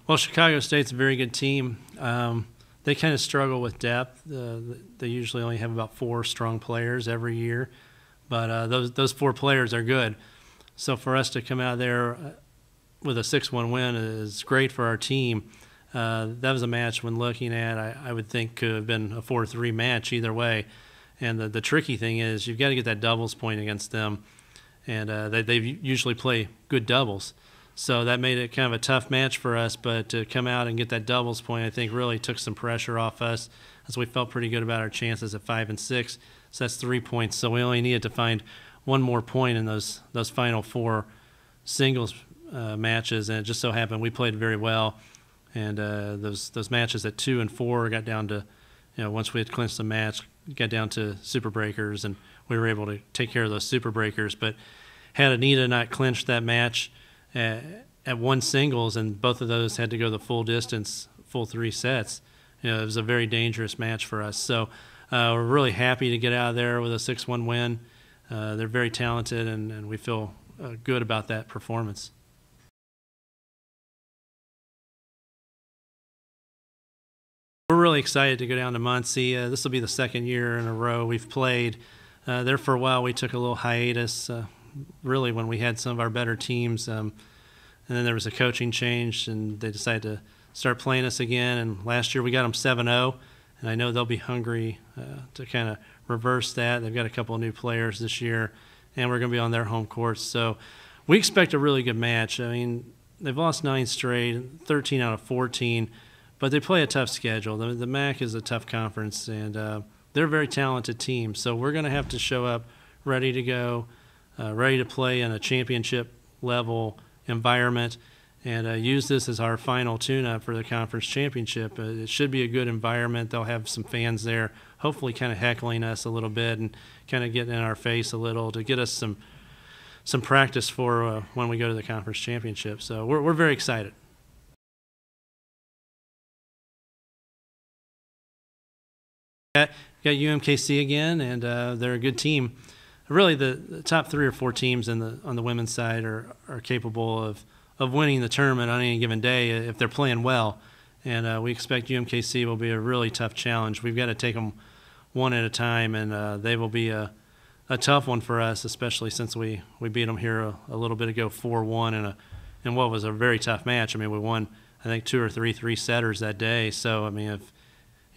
Well, Chicago State's a very good team. They kind of struggle with depth. They usually only have about 4 strong players every year, but those 4 players are good. So for us to come out there with a 6-1 win is great for our team. That was a match when looking at, I would think could have been a 4-3 match either way. And the tricky thing is you've got to get that doubles point against them, and they usually play good doubles. So that made it kind of a tough match for us, but to come out and get that doubles point, I think really took some pressure off us, as we felt pretty good about our chances at 5 and 6. So that's 3 points. So we only needed to find one more point in those final 4 singles matches, and it just so happened we played very well. And those matches at 2 and 4 got down to, once we had clinched the match, got down to super breakers, and we were able to take care of those super breakers. But had Anita not clinched that match at 1 singles, and both of those had to go the full distance, full 3 sets, it was a very dangerous match for us. So we're really happy to get out of there with a 6-1 win. They're very talented, and we feel good about that performance. We're really excited to go down to Muncie. This will be the 2nd year in a row we've played. There for a while we took a little hiatus, really when we had some of our better teams. And then there was a coaching change, and they decided to start playing us again. And last year we got them 7-0, and I know they'll be hungry to kind of reverse that. They've got a couple of new players this year, and we're going to be on their home courts. So we expect a really good match. I mean, they've lost 9 straight, 13 out of 14. But they play a tough schedule. The MAC is a tough conference, and they're a very talented team. So we're going to have to show up ready to go, ready to play in a championship-level environment, and use this as our final tune-up for the conference championship. It should be a good environment. They'll have some fans there, hopefully kind of heckling us a little bit and kind of getting in our face a little to get us some practice for when we go to the conference championship. So we're very excited. Got UMKC again, and they're a good team. Really, the top 3 or 4 teams on the women's side are capable of winning the tournament on any given day if they're playing well. And we expect UMKC will be a really tough challenge. We've got to take them one at a time, and they will be a tough one for us, especially since we beat them here a little bit ago 4-1 in what was a very tough match. I mean, we won, I think, 2 or 3 3-setters that day. So, I mean, if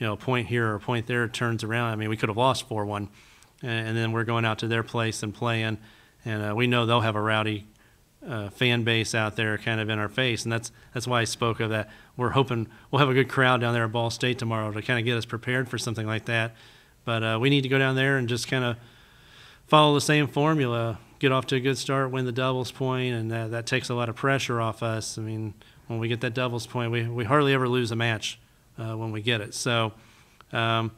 a point here or a point there turns around, I mean, we could have lost 4-1, and then we're going out to their place and playing, and we know they'll have a rowdy fan base out there kind of in our face, and that's why I spoke of that. We're hoping we'll have a good crowd down there at Ball State tomorrow to kind of get us prepared for something like that. But we need to go down there and just kind of follow the same formula, get off to a good start, win the doubles point, and that takes a lot of pressure off us. I mean, when we get that doubles point, we hardly ever lose a match when we get it. So I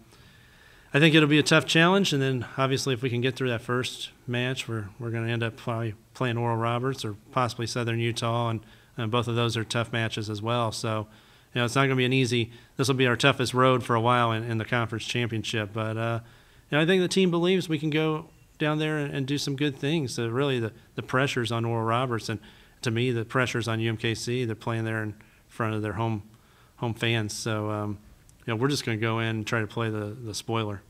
think it'll be a tough challenge, and then obviously if we can get through that first match, we're going to end up probably playing Oral Roberts or possibly Southern Utah, and both of those are tough matches as well. So it's not going to be an easy – this will be our toughest road for a while in the conference championship. But I think the team believes we can go down there and do some good things. So really the pressure's on Oral Roberts, and to me the pressure's on UMKC. They're playing there in front of their home fans. So we're just going to go in and try to play the spoiler.